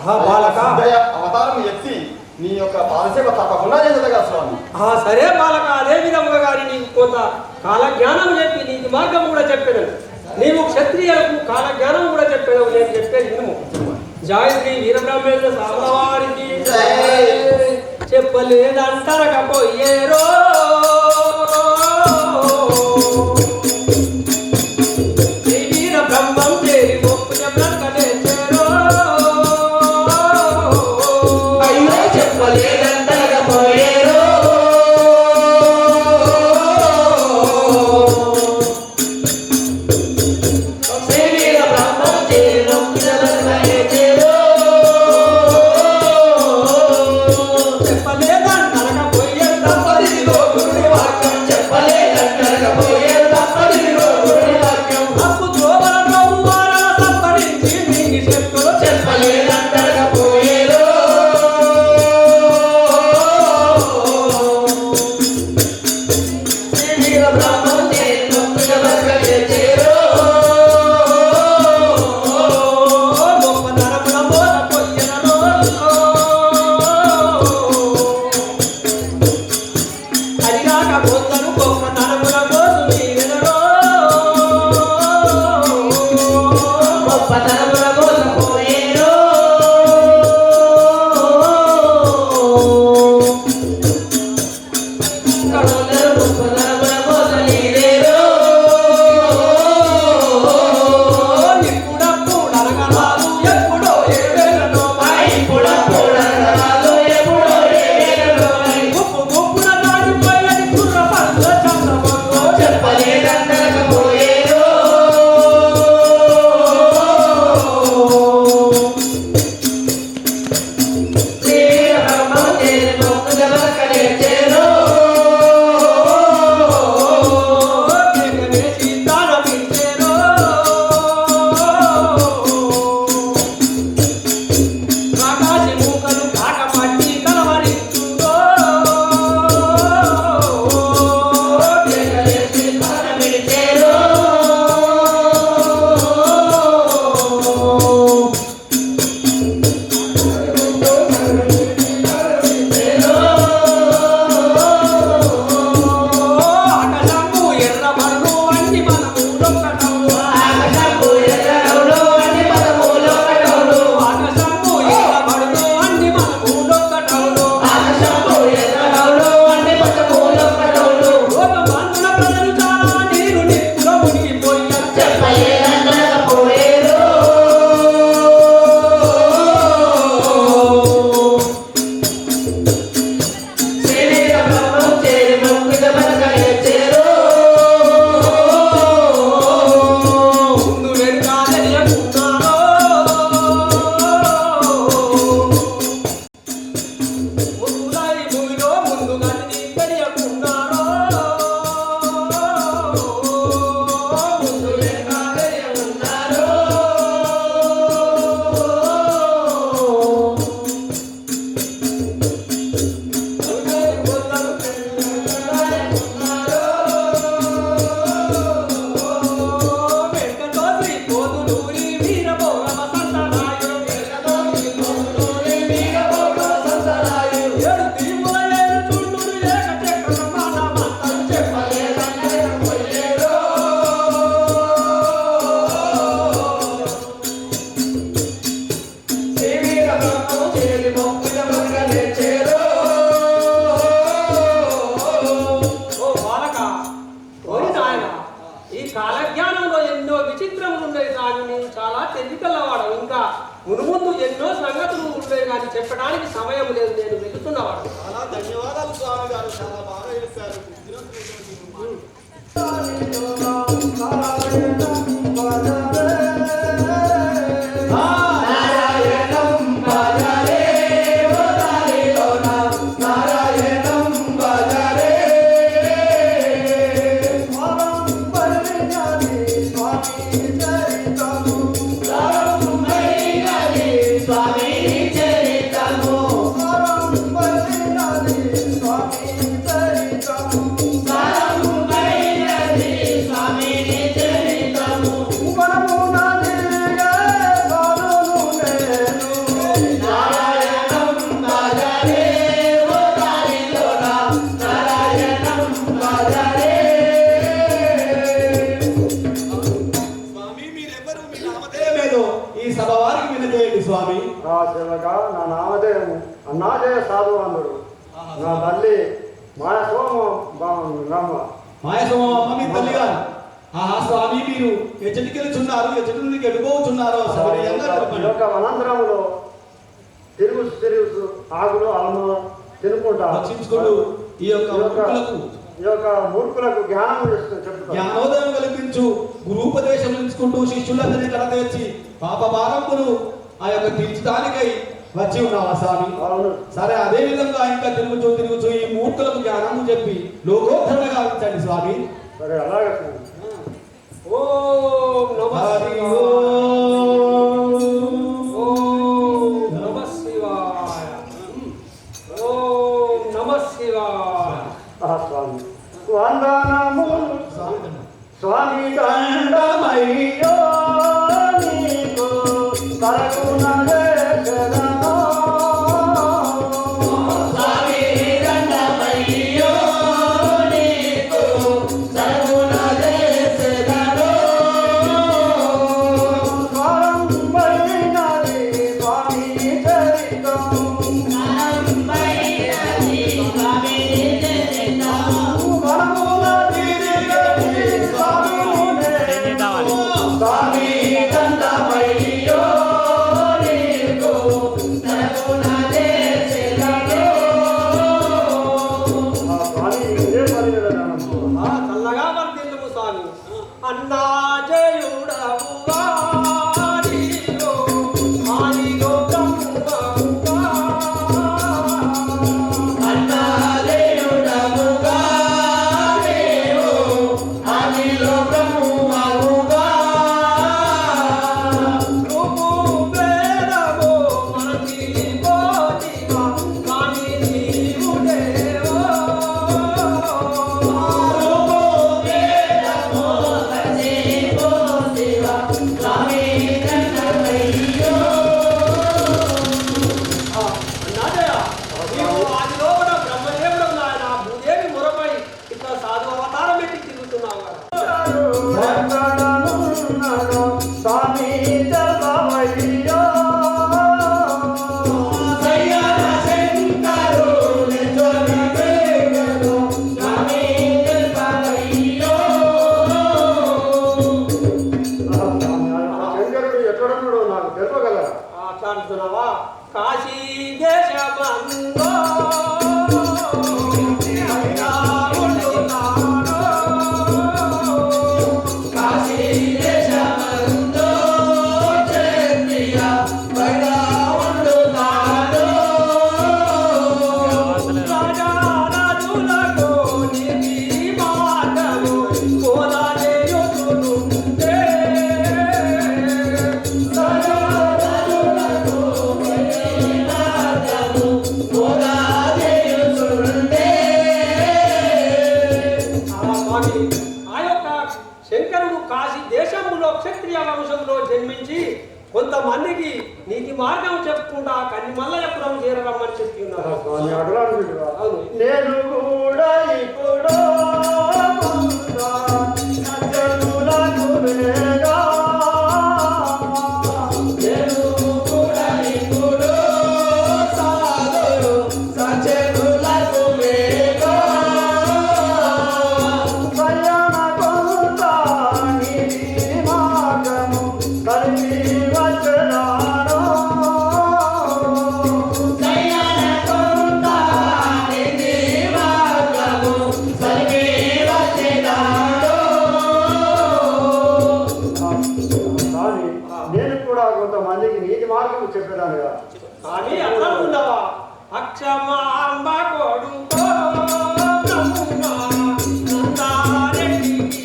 అవతారం ఎత్తి నీ యొక్క పాదసేవ తప్పకుండా చేసేదిగా స్వామి. సరే బాలక, అదే విధముగా కానీ నీకు కొంత కాలజ్ఞానం చెప్పి నీకు మార్గం కూడా చెప్పాను. నీవు క్షత్రియులకు కాలజ్ఞానం కూడా చెప్పాను. నేను చెప్పేది వినుము. జాయశ్రీ వీరబ్రహ్మేంద్ర సామవారికి చెప్పలేదంటరకపోయేరో చెప్పడానికి సమయం లేదు, నేను వెళ్తున్నవాడు. చాలా ధన్యవాదాలు స్వామి గారు, చాలా బాగా చేశారు. Swami కొడక నా నామధేయము అన్నాజయ సాధువాంధుడు నా తల్లి మాయసోమ రామ మాయసోమ మీ తల్లి గారు స్వామి మీరు ఎచ్చటికి వెళ్తున్నారు ఎచ్చటి నుండి వెళ్ళిపోతున్నారు ఈ యొక్క వనాంతరములో తిరుగు ఆకులు అలము తినుకుంటా రక్షించుకుంటూ ఈ యొక్క మూర్ఖులకు జ్ఞానం చెప్తాను జ్ఞానోదయం కల్పించు గురూపదేశం ఎంచుకుంటూ శిష్యులందరినీ కడతీర్చి పాప భారమును ఆ యొక్క తీర్చడానికై వచ్చి ఉన్నావా స్వామి? సరే, అదే విధంగా ఇంకా తిరుగుచూ ఈ మూర్ఖులకు జ్ఞానము చెప్పి లోకోత్తరంగా గావించండి స్వామి. సరే, అలాగే. ఓం నమః శివాయ. ఓం నమః శివాయ. స్వామి వందనము స్వామి దండమయ్యో నీకు కరగుణమే చల్లగా వర్ధిల్లుము స్వామి. అన్నా జయుడవుగా నీలో ఆదిలో బ్రహ్మముగా. అన్నా జయుడవుగా నీలో ఆదిలో బ్రహ్మముగా. రూపు వేదము మనసిపోతిగా కాని నీవు దేవో. స్వామి జగమయ్యో శంకరుడు ఎక్కడున్నాడో నాకు తెలుపగలరా? అట్లాంటున్నావా? కాశీ దేశమందో శంకరుడు కాశీ దేశంలో క్షత్రియ వంశంలో జన్మించి కొంతమందికి నీతి మార్గం చెప్పుకుంటా కన్ని మల్లయపురం చేరరమ్మని చెప్పి ఉన్నారు. నేను కూడా ఇప్పుడు నేను కూడా కొంతమందికి నీతి మార్గం చెప్పేదాను కదా. కానీ అట్లా ఉండవా? అక్షమాంబ కొడుకో బ్రహ్మా నందారెడ్డికి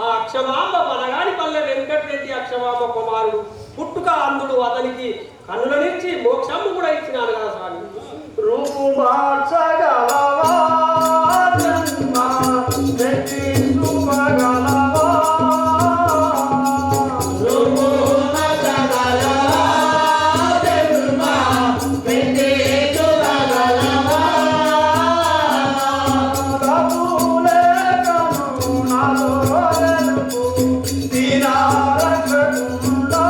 అక్షమాంబ మనగాని పల్లె వెంకటరెడ్డి అక్షమాంబ కుమారుడు పుట్టుక అందుడు. అతనికి కన్నులనిచ్చి మోక్షము కూడా ఇచ్చినాడు కదా స్వామి. రూపు మార్చగలవా జన్మ పెట్టి చూపగలవా రూపు మార్చగలవా జన్మ పెట్టి చూపగలవా కబూలే కరుణలో వెలుగు దీనారక్షకుండా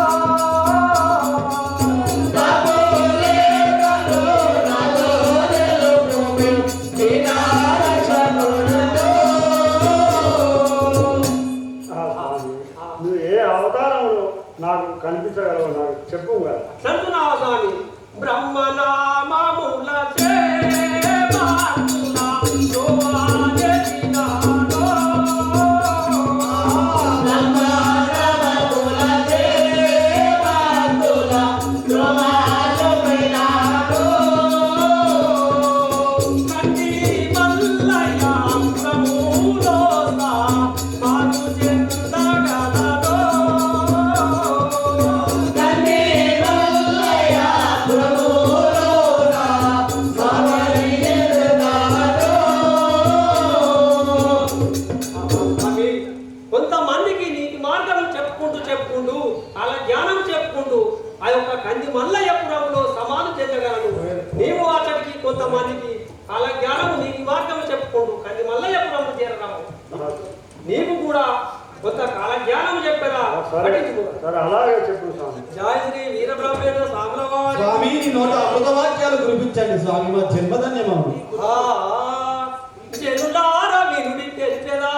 నువ్వు ఏ అవతారంలో నాకు కనిపించగలవు నాకు చెప్పు కదా. సంతునావ స్వామి బ్రహ్మనామముల సేవార్తుల శోభాయతినాడో. బ్రహ్మనామముల సేవార్తుల శోభాయతినాడో. కంటి మల్లయ్య ప్రభులోన మాను చెందగలదో. కన్నే మల్లయ్య ప్రభులోన మాను చెందగలదో. స్వామి, కొంతమందికి నీతి మార్గం చెప్పుకుంటూ అలా జ్ఞానం చెప్పుకుంటూ ఆ యొక్క కంది మల్లయ్యపురంలో సమాధి చెందగలను. నీవు అతడికి కొంతమందికి అలా జ్ఞానం నీతి మార్గం చెప్పుకుంటూ కంది మల్లయ్యపురం చేరరాము. నీకు కూడా కొంత కాల జ్ఞానం చెప్పేదా సరే సరే అలాగే చెప్పు స్వామి. జయ శ్రీ వీరబ్రహ్మేంద్ర స్వాములవారి. స్వామి నీ నోట అమృత వాక్యాలు కురిపించండి స్వామి, మా జన్మధన్యమవు. ఆ జనులార వినుడి తెలిపెదా,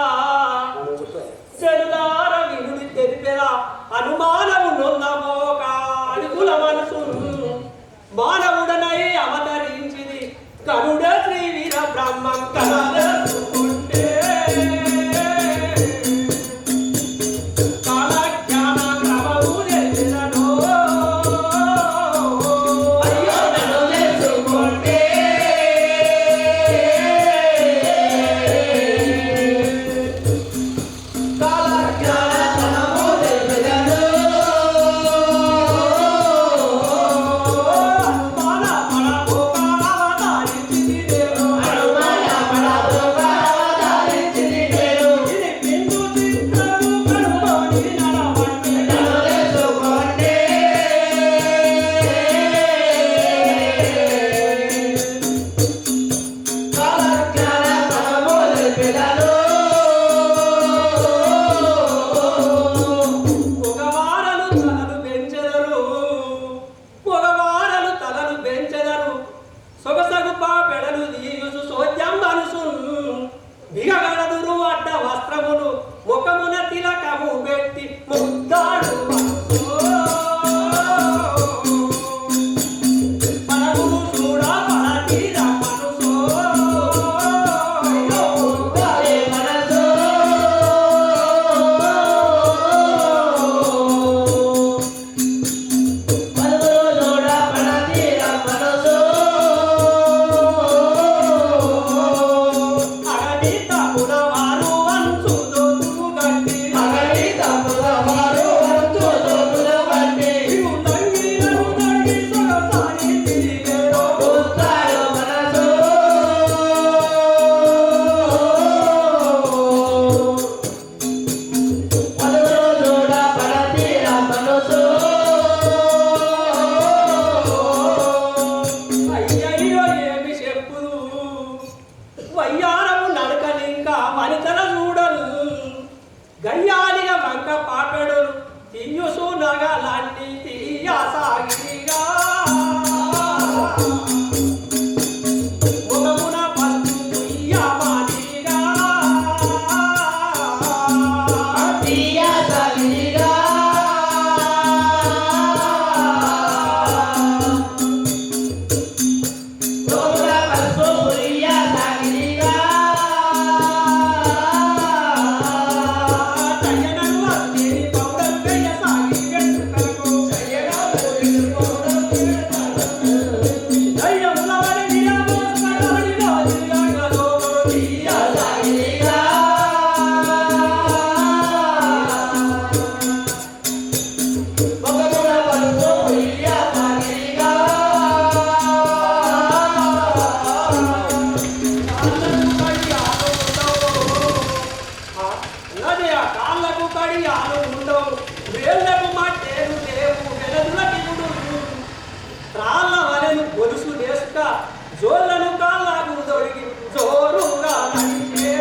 జనులార వినుడి తెలిపెదా, అనుమానము నొందబోక అడుగుల మనసు మానవుడనై అవతరించింది కరుడ శ్రీ వీర బ్రహ్మం కలదసుకుంటే. కాల జ్ఞాన క్రమము తెలిపెదనో. అయ్యో నన్ను తెలుసుకుంటే. జోళ్ళను కాళ్ళకు దొరికి జోరుగా నడిచే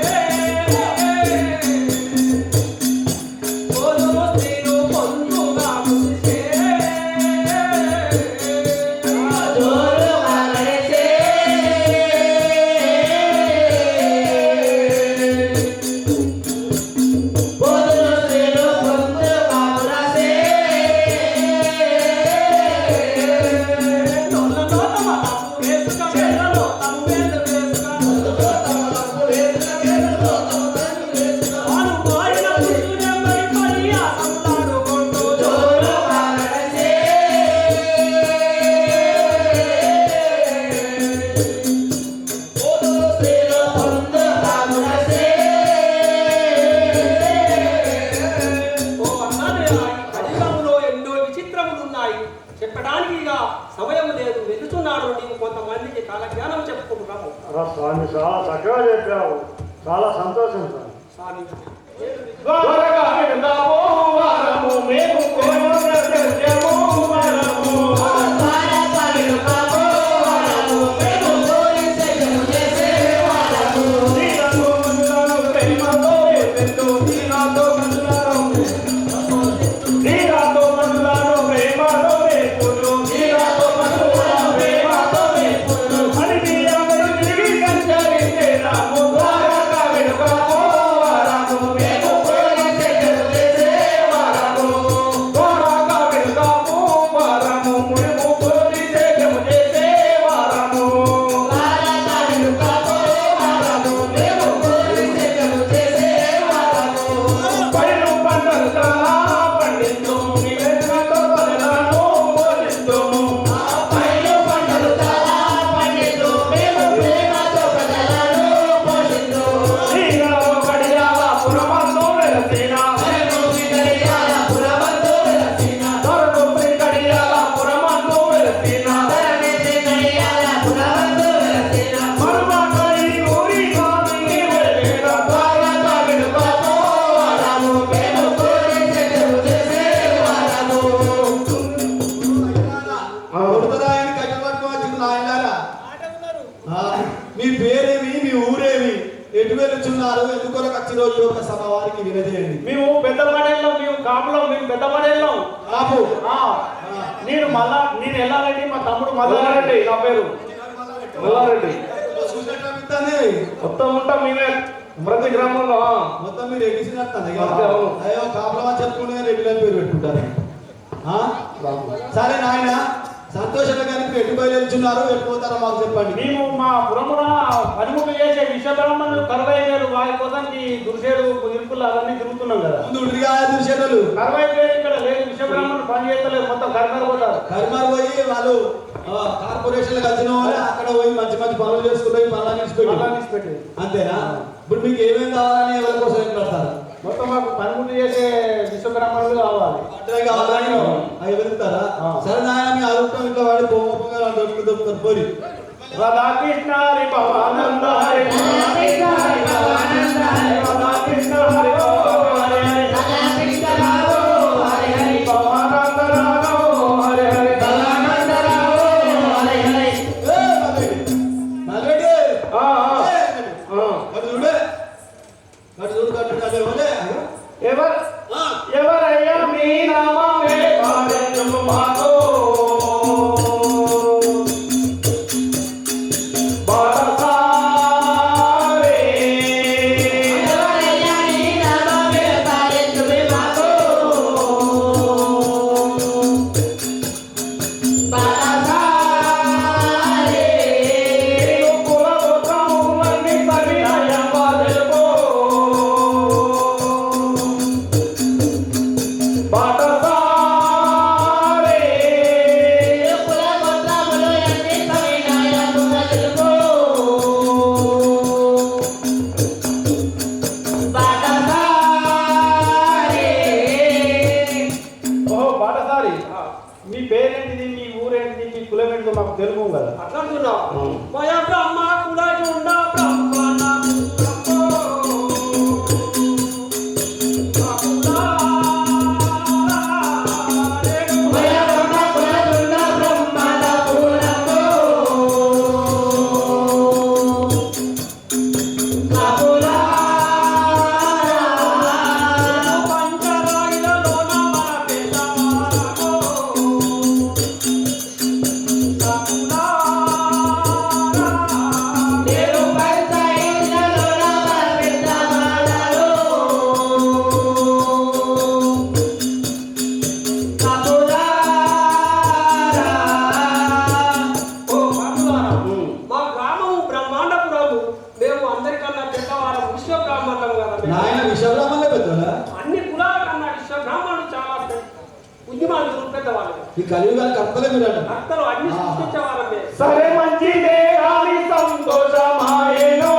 పోదురు స్త్రీలు పొందుగా మురిసే జోరుగా నడిచే పోదురు స్త్రీలు పొందుగా మురిసే చెప్పడానికి ఇక సమయం లేదు, వెళ్తున్నాడు. నీవు కొంతమందికి కాలజ్ఞానం చెప్పుకుంటున్నాము. స్వామి చాలా చక్కగా చెప్పావు, చాలా సంతోషం స్వామి మీ పేరేమి, మీ ఊరేమి, ఎటు వెళ్తున్నారు, ఎందుకొరకు వచ్చిన ఈ యొక్క సభ వారికి వినజేయండి. మేము పెద్దపడేళ్ళం, మేము కాపులో, మేము పెద్దపడేళ్ళం కాపు. నేను వెళ్ళాలండి, మా తమ్ముడు మల్లారెడ్డి, నా పేరు మల్లారెడ్డి. మొత్తం ఉంటాం మేమే ప్రతి గ్రామంలో. మొత్తం మీరు ఎగిసినట్టు అయ్యో కాపులం అని చెప్పుకుంటే రెడ్డి పేరు పెట్టుకుంటారు. సరే నాయన, సంతోషంగా కానీ ఎటు బయలుదేరుతున్నారు, ఎట్టుపోతారో మాకు చెప్పండి. మేము మా పురమున పనిముట్లు చేసే విశ్వబ్రహ్మణులు కరువైవేలు వారి కోసానికి దుర్సేడు ఇరుకులు అవన్నీ తిరుగుతున్నాం కదా. దుర్సేటలు కరువైవేలు ఇక్కడ లేదు, విశ్వబ్రహ్మణులు పని చేస్తలేదు, మొత్తం కరిమారు పోతారు. కరిమారు పోయి వాళ్ళు కార్పొరేషన్లకు వచ్చిన వాళ్ళు అక్కడ పోయి మంచి మంచి పనులు చేసుకుంటే పనులు పెట్టి అంతేనా? ఇప్పుడు మీకు ఏమేమి కావాలని ఎవరి కోసం ఎట్లాడతారు? మొత్తం మాకు పనిముట్లు చేసే విశ్వబ్రహ్మణులు కావాలి. అట్లే కావాలని అవి వెతుకుతారా? సరే నాయన, మీ ఆరోగ్యం ఇంట్లో వాడి పొంగ దొరుకుతారు పోయి. రాధాకృష్ణ హరి భవానంద హరి రాధాకృష్ణ హరి భవానంద హరి రాధాకృష్ణ హరి రాధాకృష్ణ హరి హరి భవానంద హరి హరి భవానంద హరి హరి. ఎవరయ్యా మీ నామే పాడెను మాతో మీ పేరేంటిది, మీ ఊరేంటిది, మీ కులమేంటిదో మాకు తెలుగు కదా. అట్లా బ్రహ్మ కుల బ్రహ్మణ ఈ కలియుగానికి అర్థలే మీరు అంటారు. భక్తులు అన్ని సృష్టించేవారమే. సరే మంచిదే కానీ సంతోషమాయేనో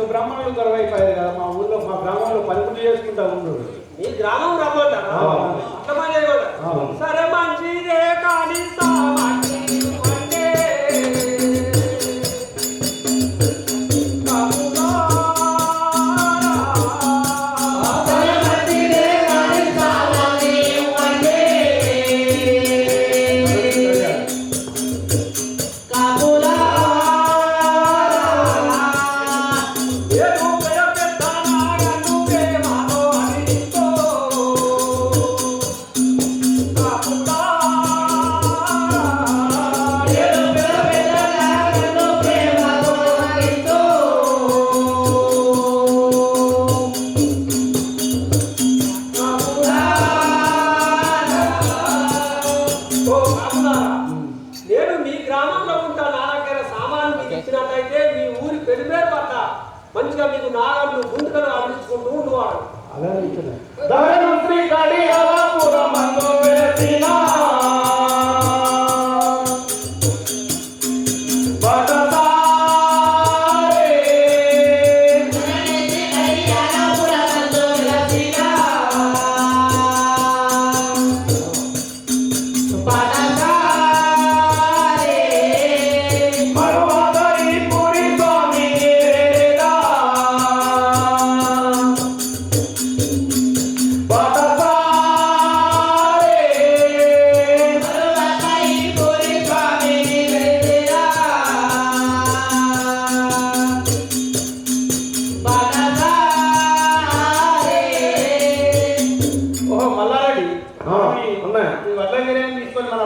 బ్రాహ్మణులు కరువైపోయారు కదా మా ఊళ్ళో, మా గ్రామంలో పలుకులు చేసుకుంటా ఉండరు. ఈ గ్రామం రమ్మంటారా? అర్థమనే కూడా. సరే మంచిదే కానీ సామాన్యుడు అంటే కాపులా. సరే మంచిదే కానీ సామాన్యుడు అంటే కాపులా. నేను మీ గ్రామంలో ఉంటా. నా దగ్గర సామాను మీకు ఇచ్చినట్టయితే మీ ఊరి పెరిమేర పట్ల మంచిగా మీకు నాగళ్ళు గుంటుకలు అందించుకుంటూ ఉండేవాడు.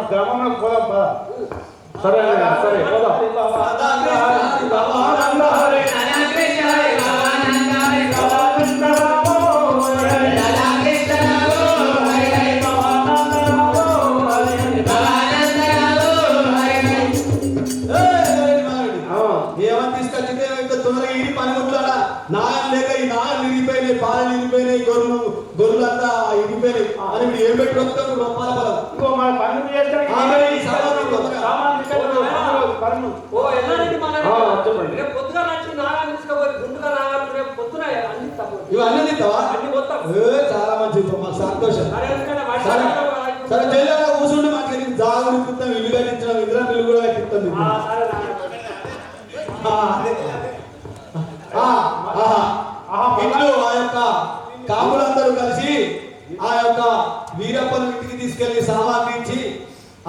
గ్రామంలో పోదాం పద. సరే సరే ఏమని తీసుకొచ్చింది తొందరగా ఈ పని కొట్లాడా నాగలు లేక ఈ నాగలు ఇరిగిపోయినాయి, పాలు ఇరిగిపోయినాయి, గొర్రెలంతా ఇరిగిపోయినాయి అని మీరు ఏం పెట్టి వస్తాం రూపాయల బలం. ఇంకో మన పనులు చేస్తాం. పొద్దుగా నచ్చి నాగాలు తీసుకోవాలి, గుండుగా నాగాలు రేపు పొద్దున అందిస్తాము. ఇవన్నీ తింటావా? అన్ని మొత్తం చాలా మంచిది, మాకు సంతోషం. సరే జైల్లో కూర్చుంటే మాకు జాగ్రత్త ఇప్పిస్తాం, ఇల్లు కట్టించాం, ఇంద్రా ఇల్లు కూడా కట్టిస్తాం. ఇంట్లో ఆ యొక్క కాపులందరూ కలిసి ఆ యొక్క వీరప్పను ఇంటికి తీసుకెళ్లి సామాన్లు ఇచ్చి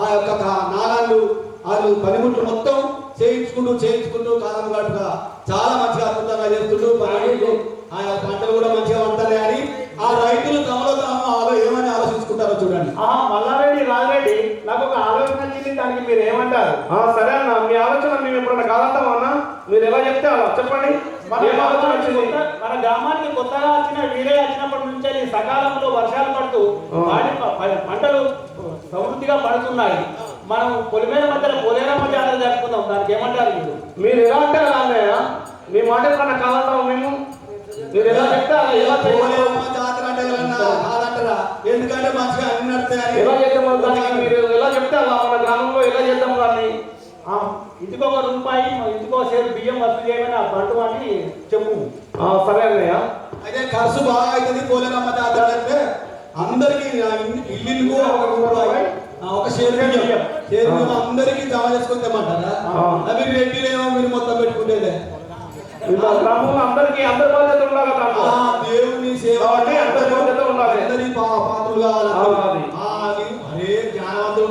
ఆ యొక్క నాగాళ్ళు వాళ్ళు పనిముట్లు మొత్తం చేయించుకుంటూ కాలం గడుపుగా చాలా మంచిగా అద్భుతంగా చేస్తుంటూ పనిముట్లు ఆ యొక్క పంటలు కూడా మంచిగా ఉంటాయి అని ఆ రైతులు తమలో తాము ఏమని ఆలోచించుకుంటారో చూడండి. మల్లారెడ్డి రాజరెడ్డి నాకు ఒక ఆలోచన వచ్చింది, దానికి మీరు ఏమంటారు? సరే అన్న, మీ ఆలోచన మేము ఎప్పుడన్నా కాదంటాం అన్న, మీరు ఎలా చెప్తే అలా చెప్పండి. మన గ్రామానికి కొత్తగా వచ్చిన వీరే వచ్చినప్పటి నుంచి సకాలంలో వర్షాలు పడుతూ పంటలు సమృద్ధిగా పడుతున్నాయి. మనం పొలిమేర మధ్యలో పోలేరమ్మ జాతర జరుపుకుందాం, దానికి ఏమంటారు మీరు? మీరు ఎలా అంటారు అన్నయ్య? మీ మాట ఎప్పుడన్నా కాదంటాము మేము, మీరు ఎలా చెప్తే జాతర అంటే కాదంటారా? ఎందుకంటే మంచిగా అన్ని నడుస్తాయి. ఎలా చేద్దాము దానికి మీరు ఎలా చెప్తే అలా మన గ్రామంలో ఎలా చేద్దాము దాన్ని? ఇంటికి ఒక రూపాయి, ఇంటికి ఒక సేరు బియ్యం వసూలు చేయమని ఆ బంటు అని చెప్పు. సరే అన్నయ్య. అయితే ఖర్చు బాగా అవుతుంది పోలేరమ్మ జాతర అంటే అందరికి ఇల్లు ఒక రూపాయి, ఒక షేర్ బియ్యం అందరికి జమ చేసుకొని తెమ్మంటారా? అవి రెడ్డిలేమో మీరు మొత్తం పెట్టుకుంటేదే గ్రామంలో అందరికి అందరి బాధ్యత ఉండాలి కదా. దేవుని సేవ అందరి బాధ్యత ఉండాలి, అందరి పాత్రలు కావాలి. అరే జ్ఞానవంతులు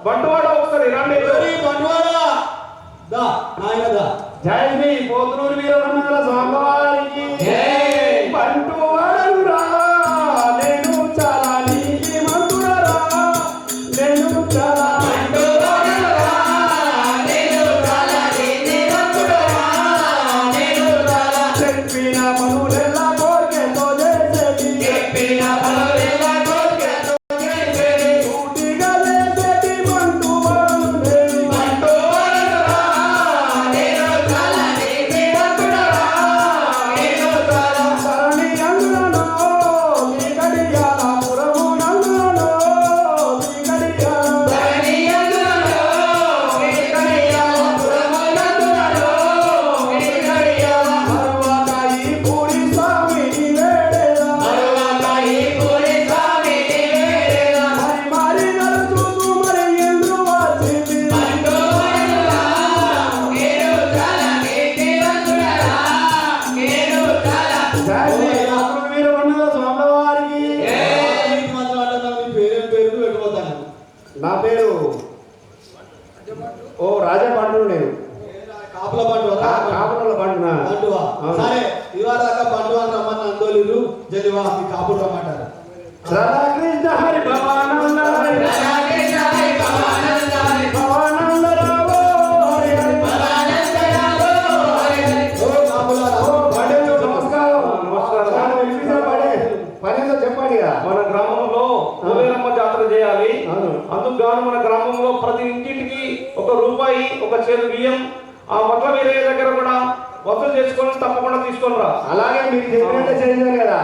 బంటువాడ ఒకసారి రండి. బంటువాడా దా నాయన దా. జై శ్రీ పోతులూరు వీరబ్రహ్మేంద్ర స్వామి వారికి బంటువాడనురా నేను చాలా నీతి మంతుడరా నేను చాలా చెప్పిన పనులెల్లా కోరికతో చేసేది సూటిగా చేసేది బంటువాడు సరణి అందులను నీ గడియాల పురము నందులను నీ గడియాల మరువక ఈ పూరి స్వామిని వేడేదా మరి నడుచుతూ మరి ఎందు వచ్చింది జై శ్రీ పోతులూరు వీరబ్రహ్మేంద్ర స్వామి వారికి నీకు మాత్రం అంటున్నావు, నీ పేరేం పేరు పెట్టిపోతాను. నా పేరు ఓ రాజా పండును నేను కాపుల బంటువా కాపుల పండునా బంటువా అవును. సరే ఇవాళ దాకా బంటువా అని రమ్మని అందోలీరు జల్లివా మీ కాపులు రమ్మంటారు. రాధాకృష్ణ హరి భవానంద హరి భవానంద రావో హరి హరి ఓ కాపులారా, ఓ పడేలు నమస్కారం నమస్కారం పనేదో చెప్పండి ఇక. మన గ్రామంలో కుబేరమ్మ జాతర చేయాలి. అవును. అందుకు గాను మన గ్రామంలో ప్రతి ఇంటింటికి ₹1 ఒక చేరు బియ్యం ఆ మొట్ల వీరయ్య దగ్గర కూడా వసూలు చేసుకొని తప్పకుండా తీసుకొని రా. అలాగే మీరు చెప్పినట్టే చేశారు కదా.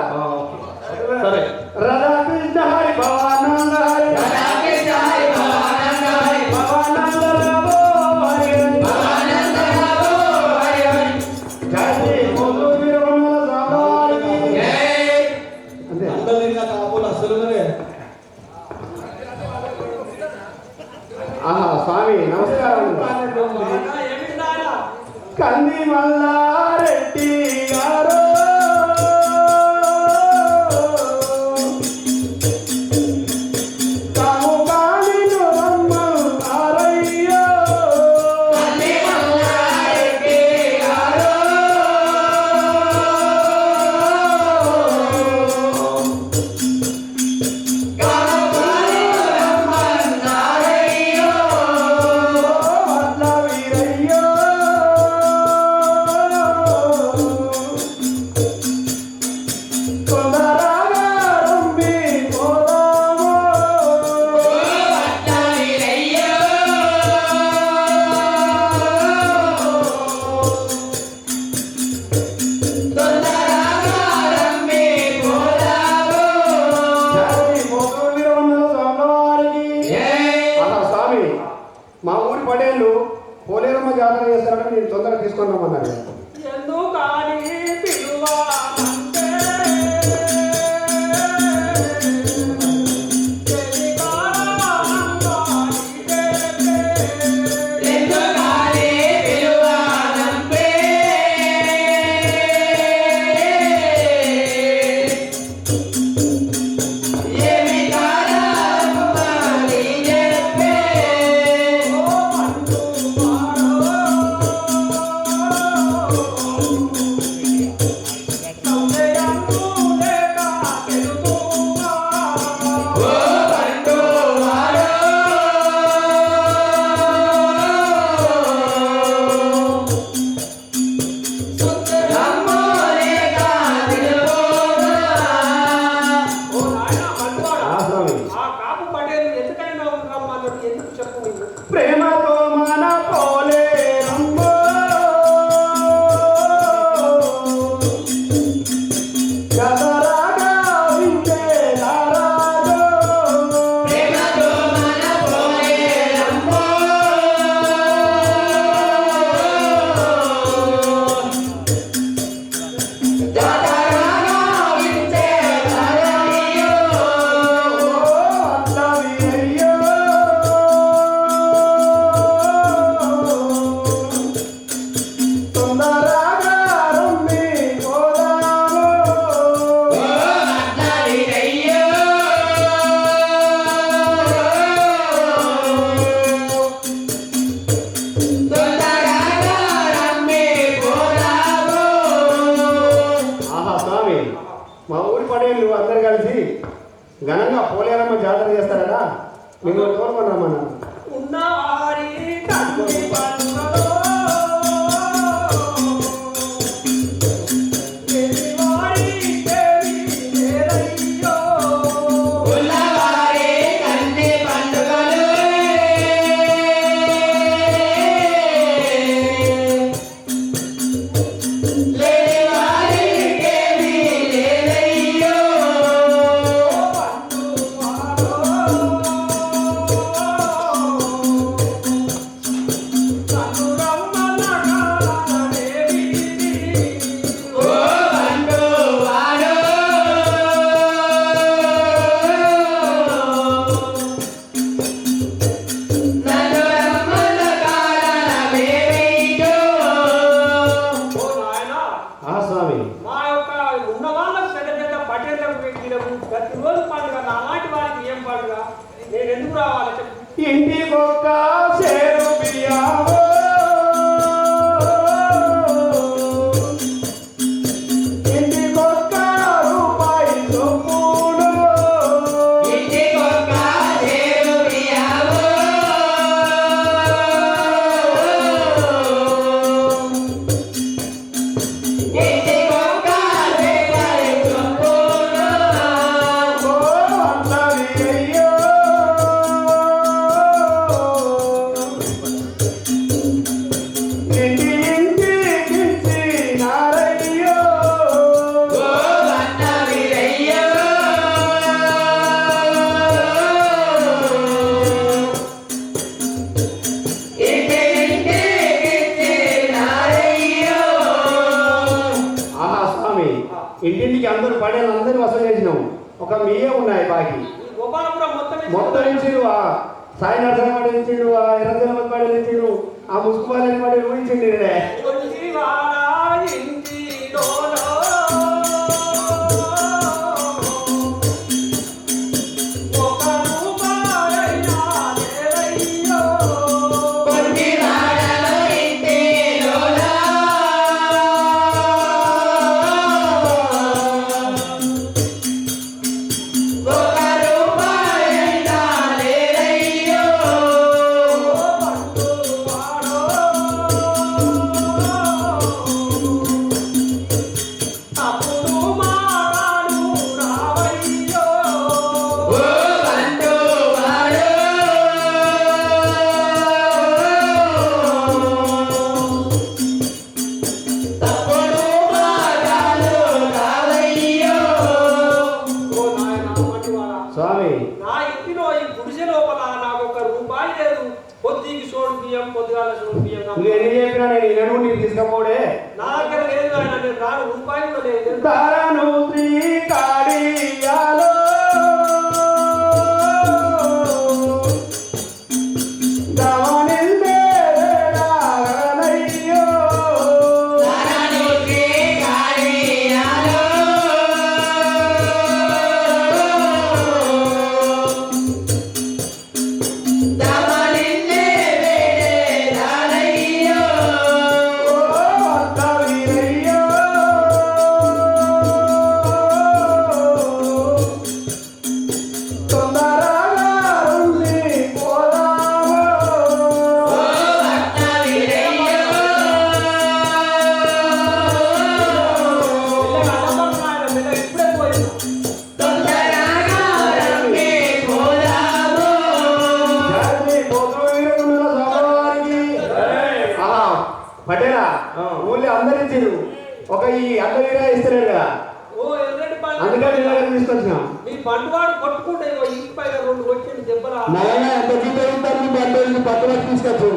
సరే రాధాకృష్ణ హరి భవానంద హరి భవానంద రావో హరి హరి జై శ్రీ పోతులూరు వీరబ్రహ్మేంద్ర స్వామి వారికి అంతే. అందరూ తిరిగిన కాపులు అసలు ఆహా స్వామి నమస్కారం. ఏమిటి నాయనా? కంది మల్లారెడ్డి గారు తాము కాలిను రమ్మన్నారయ్యో. అట్ల వీరయ్యో. తొందరగా రమ్మి పోదాము. జై పోతులూరు వీరబ్రహ్మేంద్ర స్వామి వారికి. అలా స్వామి మా ఊరి పడేళ్ళు పోలేరమ్మ జాతర చేస్తారని నేను తొందరగా తీసుకొని రమ్మన్నాడు. ఎందుకని పిలువాలంటే ప్రేమతో మన పోలేరమ్మ గదరాగా వింటే నారాజో. అట్ల వీరయ్యో. పడేళ్ళు అందరు కలిసి ఘనంగా పోలేరమ్మ జాతర చేస్తారట. మిమ్మల్ని కోరుకున్నామన్నా. ఉన్నవారి కన్నుల పండుగలో దేవారి దేవి దేరయ్యో ఉన్నవారి కన్నె పండుగలు లేనివారి దేవి లేరయ్యో ఓ బండు వాడో నన్ను రమ్మన్న కారణమేమిటో ఓ నాయనా, ఆ స్వామి. మా యొక్క ఉన్న వాళ్ళకు పెద్ద పెద్ద పటేళ్లకు వ్యక్తులకు ప్రతిరోజు పండుగ అలాంటి వారికి ఏం పండుగ? నేను ఎందుకు రావాలి చెప్పు? ఇంటికొక్క సేరు బియ్యమో ఇంటికొక్క రూపాయి సొమ్మును ఇంటికొక్క చేరు బియ్యము ఇంటికొక్క రేపటి చొప్పున అన్నది అయ్యో. ఇంటి ఇంటికిచ్చి నారయ్యో. ఓ అన్న వీరయ్యో ఇంటి ఇంటికి నారయ్యో ఆహా స్వామి, ఇంటింటికి అందరూ పడేలు అందరూ వసూలు చేసినాం. ఒక మీయే ఉన్నాయి బాకీ. ఈ గోపాలపురం మొత్తం మొత్తం ఇచ్చిండు. ఆ సాయి నరసింహ పడేలు ఇచ్చిండు, ఆ ఎర్రజలమ పడేలు ఇచ్చిండు, ఆ ముసుగుబాలని పడేలు ఊహించిండు. వచ్చి వాడా ఇంటిలోనో ఒక రూపాయైనా లేదయ్యో. కొన్ని వాడలో ఇంటిలోనా ఒక రూపాయైనా లేదయ్యో అప్పుడు మారాడు రావయ్యో. ఓ బండు వాడో తప్పుడు మాటలు రావయ్యో ఓ నాయనా మంచివాడా, స్వామి, నా ఇంటిలో ఈ గుడిసె లోపల నాకు ఒక రూపాయి లేదు. పొద్దుకి సోడు బియ్యం, పొద్దుగాల సోడు బియ్యం నువ్వు ఎన్ని చెప్పినా నేను ఇనను, నీకు తీసుకపోడే. నా దగ్గర లేదు ఆయన, నేను రాను రూపాయి కూడా లేదు. తారను శ్రీకాళియాలో దమనిందే వేళాలయ్యో. తననుకి కాడియాలో దమనిన్నే వేడేదానయ్యో ఓ అత్త వీరయ్యో. తొందరగా ఉంది పోదాము. ఓ భక్త వీరయ్యో ఇప్పుడే పోయింది. తొందరగా రంగే పోదాము జాతి పోతూ వీరముల స్వామివారికి. ఆహా, పటేలా ఊళ్ళో అందరు ఇచ్చారు, ఒక ఈ అడ్డ వీరా ఇస్తలేడు కదా, ఓ ఎర్రటి అందుకని నీ దగ్గర తీసుకొచ్చినాం. మీ పండువాడు కొట్టుకుంటే ఇగో ఇంటి పైన రెండు వచ్చింది దెబ్బలా. ఎంత జీతం బండి పక్కన తీసుకొచ్చు.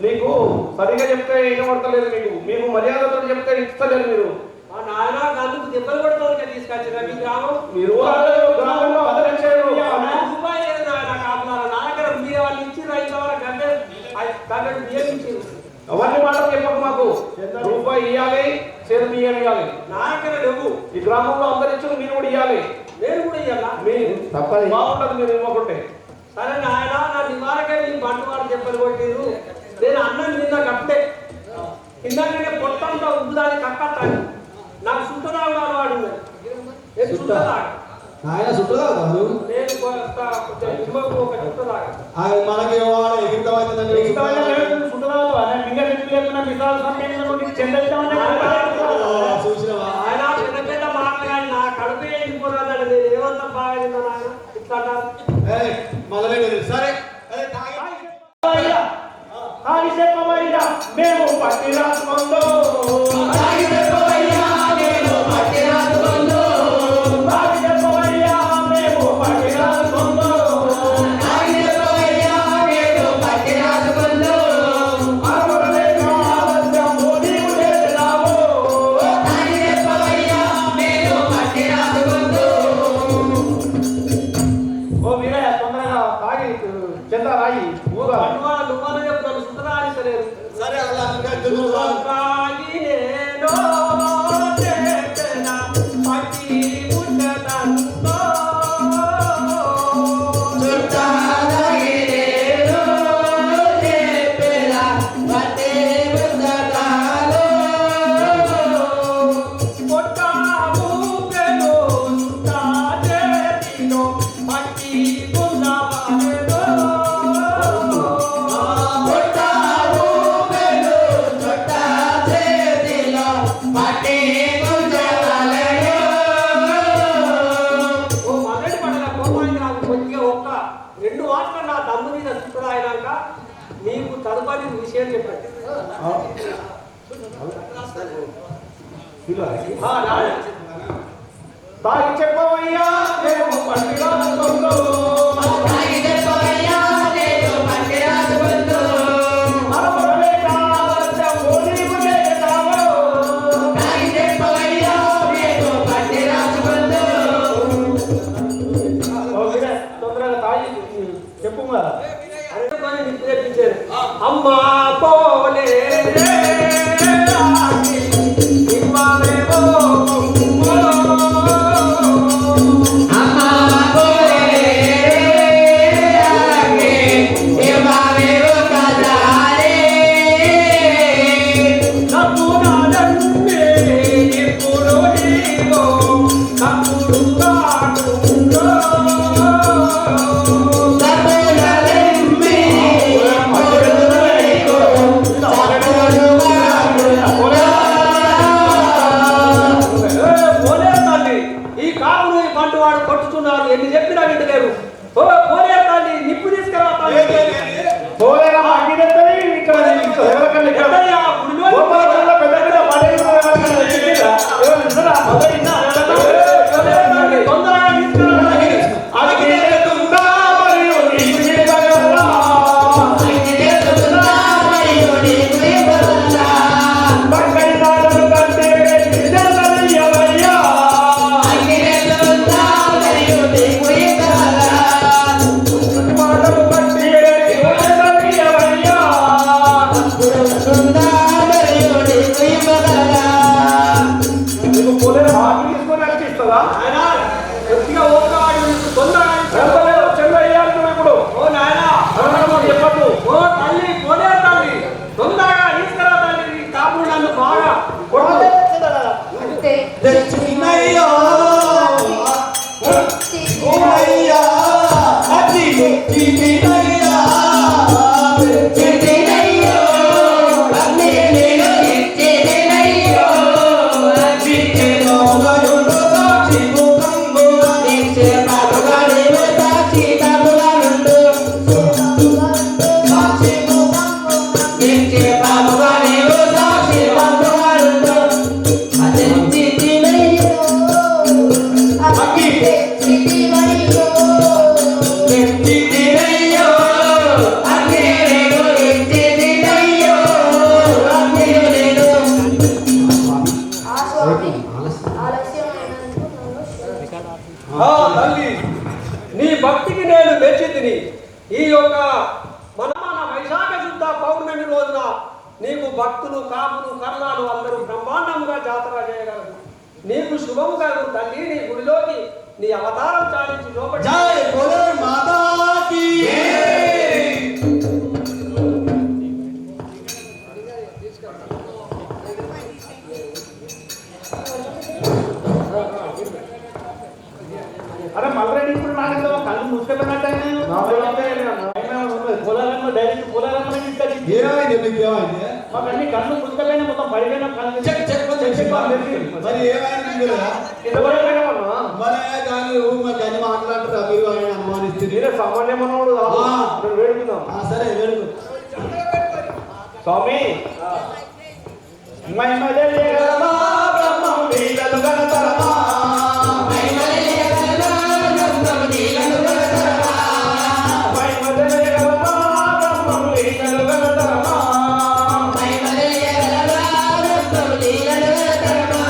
నీకు సరిగా చెప్తే వినబడతలేదు. మీకు మర్యాదతో చెప్తే ఇస్తలేరు మీరు. మా నాయన అందుకు దెబ్బలు కొడతాను తీసుకొచ్చిన మీ గ్రామం. మీరు గ్రామంలో అందరూ వచ్చారు. రూపాయి లేదు నాయన కాపులారా. నా దగ్గర మీరు వాళ్ళు ఇచ్చిన ఇంతవరకు గంటలు బియ్యం ఇచ్చింది. అవన్నీ మాటలు చెప్పకు మాకు. రూపాయి ఇవ్వాలి, చేరు బియ్యం ఇవ్వాలి. నా దగ్గర లేవు. ఈ గ్రామంలో అందరు ఇచ్చిన మీరు కూడా ఇవ్వాలి. నేను కూడా ఇవ్వాలా? మీరు తప్పదు. బాగుంటది మీరు ఇవ్వకుంటే. సరే నాయన, నా నివారకే మీ బంటువాడు దెబ్బలు కొట్టిరు. నేను అన్నం నిన్న కట్టే ఇందాకనే పొట్టంతా ఉద్దాన్ని కక్కత్తాను. నాకు సుట్టరావుడాడు వాడు చుట్టలాగా ఆయన చుట్టదా కాదు నేను కొంచెం నిమ్మకు ఒక చుట్టలాగా ఆయన మనకి వాడ ఎగిరితం అవుతుందండి చూసినవా ఆయన పెద్ద పెద్ద మాటలు కానీ నా కడుపు ఎండిపోరాదండి నేను ఏమంతా బాగా తిన్నాను ఆయన ఇట్లా అంటారు. మొదలైనది సరే అదే తాగి మేము పట్టి రాసుకుందో తాగి చెప్పవయ్యా నేను పట్టి రాసుకుందో తాగి చెప్పవయ్యా మేము పట్టి రాసుకుందో తాగి చెప్పవయ్యా నేను పట్టి రాసుకుందో అరవలేక ఆలస్యము నీవు చేసినావు తాగి చెప్పవయ్యా నేను పట్టి రాసుకుందో ఓ వీరయ్య తొందరగా తాగి చెంద రాయి ఊగా నువ్వనే చెప్పు నన్ను చుట్టదా అనిస్తలేదు సరే అలా దుర్గా కాగి నేను చేసిన పట్టి పుట్టదంతో చుట్టాలగిరేలో చెప్పెలా పట్టే పుస్తకాలు పొట్టాము పెను చుట్టా చేతిలో పట్టి పున్నవాడెను. పుట్టారు పెను చుట్టా చేతిలో పట్టే పుస్తకాలయో ఓ మొదటి పడల కోపానికి నాకు కొద్దిగా ఒక్క 2 మాటలు నా దమ్ము మీద చుట్టడా అయినాక నీకు తదుపరి విషయం చెప్పండి. తాగి చెప్పవయ్యా మేము పట్టి రాసుకుందో తాగి చెప్పవయ్యా నేను పట్టి రాసుకుందో అరవలేక ఆలస్యము నీవు చేసినావు తాగి చెప్పవయ్యా నేను పట్టి రాసుకుందో ఓ వీరయ్య తొందరగా తాగి చెప్పు కదా అంటే పని నిప్పు తెప్పించారు. అమ్మా పోలే ఇవ్వలేవో అమ్మా పోలే ఆగే ఇవ్వవే ఒకసారి నవ్వు నాడన్నే ఇప్పుడు నీవో నవ్వుడు కాడుందో తప్పులెమ్మి పొడులైకో తప్పులు వాడురా పోలే తల్లి ఈ కాపును ఈ పంట వాడు కొట్టుతున్నారు ఎన్ని చెప్పినా వింటలేరు. ఓ పోలే తల్లి నిప్పు తీసుకురా తల్లి. పోలేరా అగ్గిదెత్తని ఇక్కడ ఎవరికన్నా ఇక్కడ ఎక్కడయ్యా? గుడిలో గోపాలపురంలో పెద్ద పెద్ద పడేలు ఎవరికన్నా ఎక్కిరా? ఎవరు ఉన్నారా? మొదలు ఇన్నా? పోలే తల్లి, తొందరగా తీసుకురా తల్లి. అగ్గిదెత్తుందా మరియు నీకు ఇవ్వగలరా? అగ్గిదెత్తుతుందా మరియు నీకు ఇవ్వగలరా? పక్కని నాటలు కంటే నిజమయ్యవయ్యా. అగ్గిదెత్తుతుందా మరియు నీకు ఇవ్వగలరా? మాటలు బట్టి నిజమయ్యవయ్యా. అగ్గిదెత్తుతుందా మరియు నీకు ఇవ్వగలరా? నీకు పోలేరా? ఆకి తీసుకొని వచ్చి ఇస్తుందా? నాయనా, కొద్దిగా ఓపికవాడి ఉండు, తొందరగా తీసుకురా. చెప్పలేదు, చెల్లయ్యా నువ్వు ఇప్పుడు. ఓ నాయనా, ఎవరన్నా చెప్పద్దు. ఓ తల్లి, పోలే తల్లి, తొందరగా తీసుకురా తల్లి. ఈ కాపుడు నన్ను బాగా కొట్టు. తెచ్చినయ్యో ఓయ్యా అతి తెచ్చినయ్యా చిటినయ్యో అన్నీ నేను ఇచ్చినయ్యో చిటినో గయుడు సాక్షిము కంగుగా నిచ్చే పాపగా నీవు సాక్షి తప్పుగా నుండు నిచ్చే పాపగా నీవు సాక్షి తప్పుగా నుండు అదే చిటినయ్యో చిటినయ్యో అన్నీ నేను ఇచ్చినయ్యో అన్నీ నేను ఆ తల్లి, నీ భక్తికి నేను మెచ్చితిని. ఈ యొక్క మన వైశాఖ శుద్ధ పౌర్ణమి రోజున నీకు భక్తులు కాపులు కర్ణాలు అందరూ బ్రహ్మాండంగా జాతర చేయగలరు. నీకు శుభము కలుగు తల్లి. నీ గుడిలోకి నీ అవతారం చాలించి లోపలి జై బోలో మాతా కీ ఏమైంది మీకు ఏమైంది మాకు అన్ని కళ్ళు పుస్తకమైన మొత్తం పడిపోయిన కళ్ళు చెక్ చెక్ మరి ఏమైంది మీరు మరి కానీ మరి కానీ మాట్లాడతారా మీరు ఆయన అనుమానిస్తే మీరే సామాన్య మనోడు వేడుకుందాం సరే వేడుకు స్వామి మహిమలేయగలమా బ్రహ్మం లీలలు గణతరమా మహిమలేయగలమా బ్రహ్మం లీలలు గణతరమా మహిమలేయగలమా బ్రహ్మం లీలలు గణతరమా మహిమలేయగలమా బ్రహ్మం లీలలు గణతరమా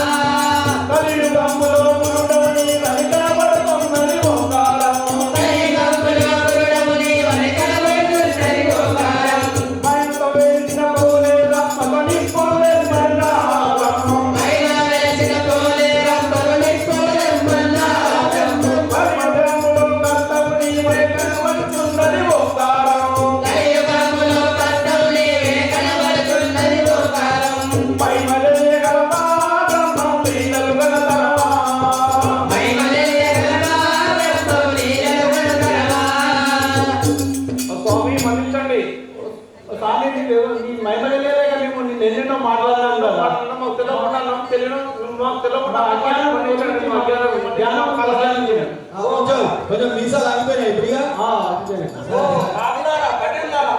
కలియుగములో గురుడవని వెనకబడుతున్నది ఓంకారం కలియుగములో గురుడవని వెనకబడుతున్నది ఓంకారం మహిమ వేసిన పోలే రమ్మని పోలే మన్నారం మహిమ వెలసిన పోలే రమ్మని పోలే మన్నారం మహిమములో కర్తవుని వెనకబడుతున్నది ఓంకారం కలియుగములో కర్తవుని వెనకబడుతున్నది ఓంకారం మహిమలేయగలమా బ్రహ్మం లీలలు గణతరమా మహిమలేయగలమా బ్రహ్మం లీలలు గణతరమా స్వామి మన్నించండి స్వామి ఈ మహిమలేయలేక మేము నిన్ను ఎన్నెన్నో మాట్లాడినాం కదా కొంచెం మీసాలు ఆగిపోయినాయి ఇప్పుడుగా రాజులారా, పటేల్లారా,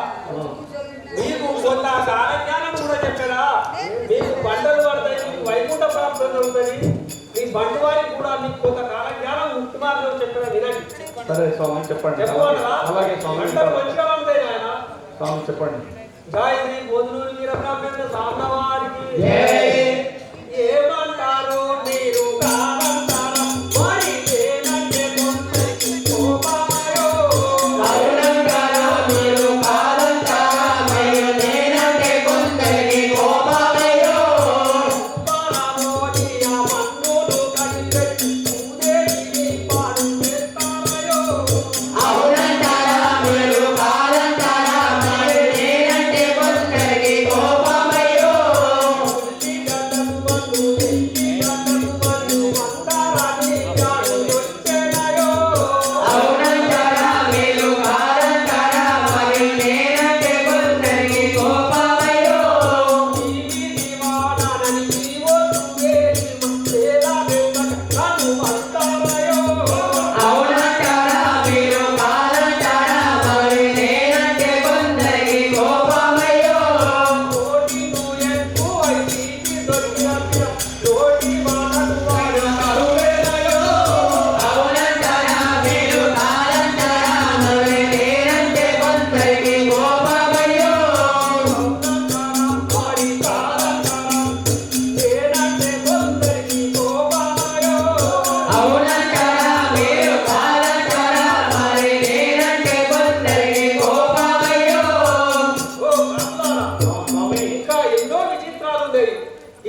మీకు కొంత కాలజ్ఞానం కూడా చెప్పారా? మీకు బండలు పడతాయి, మీకు వైకుంఠ ప్రాప్తం జరుగుతుంది. మీ బండి వారికి కూడా మీకు కొంత కాలజ్ఞానం ముక్తి మార్గం చెప్పారా? వినండి. సరే స్వామి చెప్పండి చెప్పమంటారా? అలాగే స్వామి బండలు మంచిగా ఉంటాయి నాయన. స్వామి చెప్పండి జై శ్రీ బోధులూరి వీరబ్రహ్మేంద్ర స్వామి వారికి ఏమంటారు మీరు కాదంటారా? మరి ఏనంటే కొందరికి కోపమయో. అవునంటారా మీరు కాదంటారా మీరు నేనంటే కొందరికి కోపమయ్యో పరమోని ఆ మన్నులు కనిపెట్టి పూజేటి పాడు చేస్తారయో. అవునంటారా మీరు కాదంటారా మీరు నేనంటే కొందరికి కోపమయ్యో ఉల్లి గడ్డకు బంధు, ఎల్లి గడ్డకు బంధు, అంటారని గాడు వచ్చేనయో. అవునంటారా మీరు కాదంటారా మరి నేనంటే కొందరికి కోపమయ్యో నీవి దివానానని నీవొట్టు వేసి మంచేలా వెంకట నన్ను అంటారయో. అవునంటారా మీరు కాదంటారా మరి నేనంటే కొందరికి కోపమయ్యో కోటిను ఎక్కువై తీసి దొరికిన తోటి మానకు వాడు కరువేనయో. అవునంటారా మీరు కాదంటారా మరి నేనంటే కొందరికి కోపమయ్యో మరి కాదంటారా నేనంటే కొందరికి కోపమయో. అవునంటారా మీరు కాదంటారా మరి నేనంటే కొందరికి కోపమయ్యో ఓ కర్తలారా, ఇంకా ఎన్నో విచిత్రాలు ఉన్నాయి.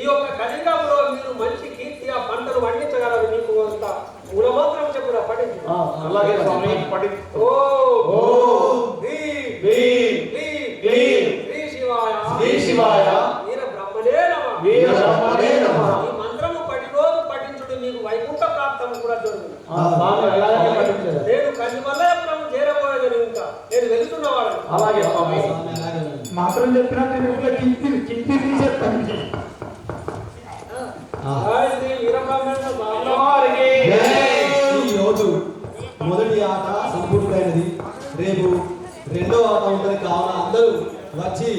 ఈ యొక్క కలియుగంలో మీరు మంచి కీర్తిగా పంటలు పండించగలరు. మీకు అంత మూలమంత్రం చెప్పురా పడింది. అలాగే స్వామి పడి ఓ ఓ హ్రీం, హ్రీం, హ్రీం, హ్రీం, శ్రీ శివాయ, శ్రీ శివాయ, వీర బ్రహ్మణే నమః. వీర బ్రహ్మణే నమః. ఈ మంత్రము 10 రోజులు పఠించుడు మీకు వైకుంఠ ప్రాప్తం కూడా జరుగుతుంది. స్వామి అలాగే పఠించారు. నేను కన్నిమల్లపురం చేరబోయేదని ఇంకా నేను వెళ్తున్నవాడని. అలాగే స్వామి మాత్రం చెప్పినట్టు నువ్వు చింతి తీసేస్తాను జై శ్రీ వీరబ్రహ్మేంద్ర స్వామి వారికి ఈ రోజు మొదటి ఆట సంపూర్ణమైనది. రేపు రెండో ఆట ఉంటుంది. కావున అందరూ వచ్చి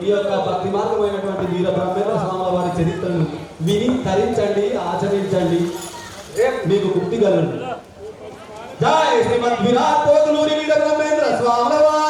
ఈ యొక్క భక్తి మార్గమైనటువంటి వీర బ్రహ్మేంద్ర స్వామి వారి చరిత్రను విని తరించండి, ఆచరించండి, రేపు మీకు ముక్తి కలుగును. జై శ్రీమద్ విరాట్ కోతులూరి వీర బ్రహ్మేంద్ర స్వామి వారి